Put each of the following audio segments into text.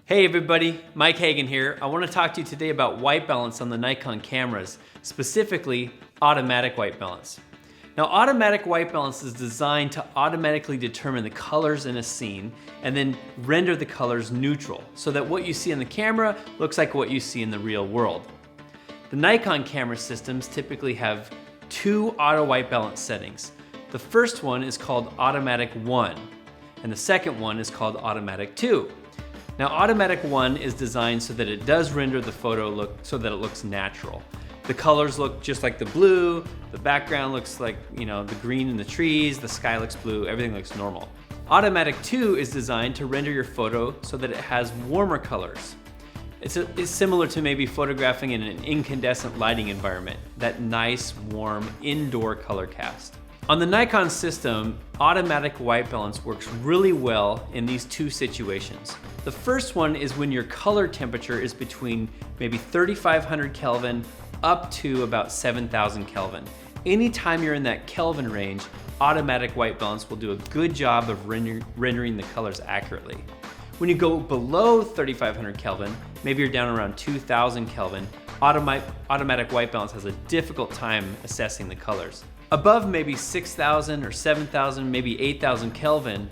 Hey everybody, Mike Hagen here. I want to talk to you today about white balance on the Nikon cameras, specifically automatic white balance. Now, automatic white balance is designed to automatically determine the colors in a scene and then render the colors neutral so that what you see on the camera looks like what you see in the real world. The Nikon camera systems typically have two auto white balance settings. The first one is called automatic 1 and the second one is called automatic 2. Now, automatic 1 is designed so that it does render the photo so that it looks natural. The colors look just like the blue, the background looks like, the green in the trees, the sky looks blue, everything looks normal. Automatic 2 is designed to render your photo so that it has warmer colors. It's similar to maybe photographing in an incandescent lighting environment, that nice, warm, indoor color cast. On the Nikon system, automatic white balance works really well in these two situations. The first one is when your color temperature is between maybe 3,500 Kelvin up to about 7,000 Kelvin. Anytime you're in that Kelvin range, automatic white balance will do a good job of rendering the colors accurately. When you go below 3,500 Kelvin, maybe you're down around 2,000 Kelvin, automatic white balance has a difficult time assessing the colors. Above maybe 6,000 or 7,000, maybe 8,000 Kelvin,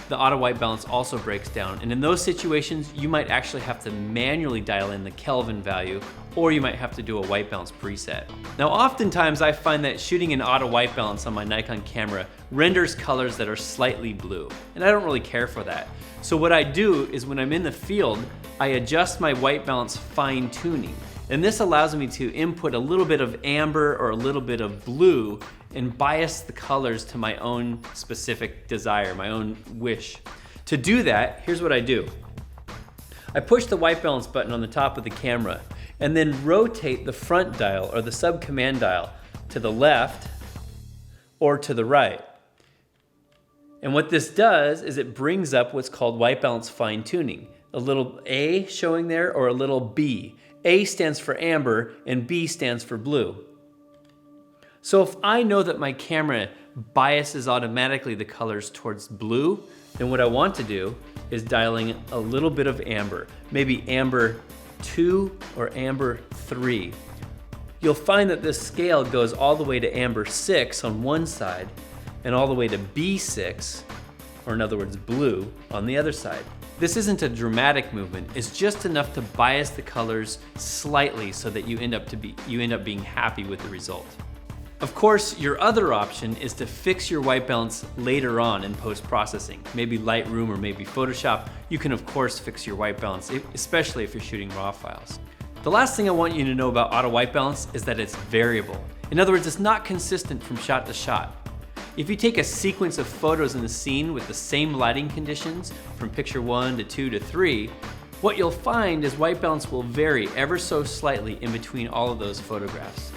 the auto white balance also breaks down. And in those situations, you might actually have to manually dial in the Kelvin value, or you might have to do a white balance preset. Now, oftentimes I find that shooting in auto white balance on my Nikon camera renders colors that are slightly blue, and I don't really care for that. So what I do is when I'm in the field, I adjust my white balance fine tuning. And this allows me to input a little bit of amber or a little bit of blue and bias the colors to my own specific desire, my own wish. To do that, here's what I do. I push the white balance button on the top of the camera and then rotate the front dial or the sub-command dial to the left or to the right. And what this does is it brings up what's called white balance fine tuning. A little A showing there or a little B. A stands for amber and B stands for blue. So if I know that my camera biases automatically the colors towards blue, then what I want to do is dialing a little bit of amber, maybe amber 2 or amber 3. You'll find that this scale goes all the way to amber 6 on one side and all the way to B6, or in other words blue, on the other side. This isn't a dramatic movement, it's just enough to bias the colors slightly so that you end up being happy with the result. Of course, your other option is to fix your white balance later on in post-processing. Maybe Lightroom or maybe Photoshop, you can of course fix your white balance, especially if you're shooting RAW files. The last thing I want you to know about auto white balance is that it's variable. In other words, it's not consistent from shot to shot. If you take a sequence of photos in the scene with the same lighting conditions from picture 1 to 2 to 3, what you'll find is white balance will vary ever so slightly in between all of those photographs.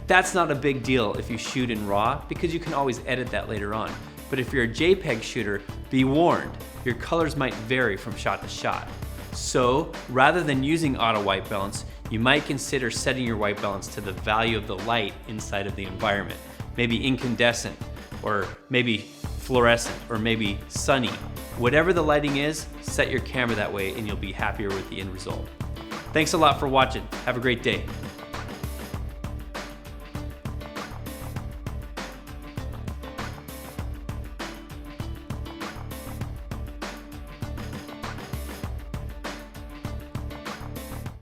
That's not a big deal if you shoot in RAW because you can always edit that later on. But if you're a JPEG shooter, be warned, your colors might vary from shot to shot. So rather than using auto white balance, you might consider setting your white balance to the value of the light inside of the environment, maybe incandescent, or maybe fluorescent, or maybe sunny. Whatever the lighting is, set your camera that way and you'll be happier with the end result. Thanks a lot for watching. Have a great day.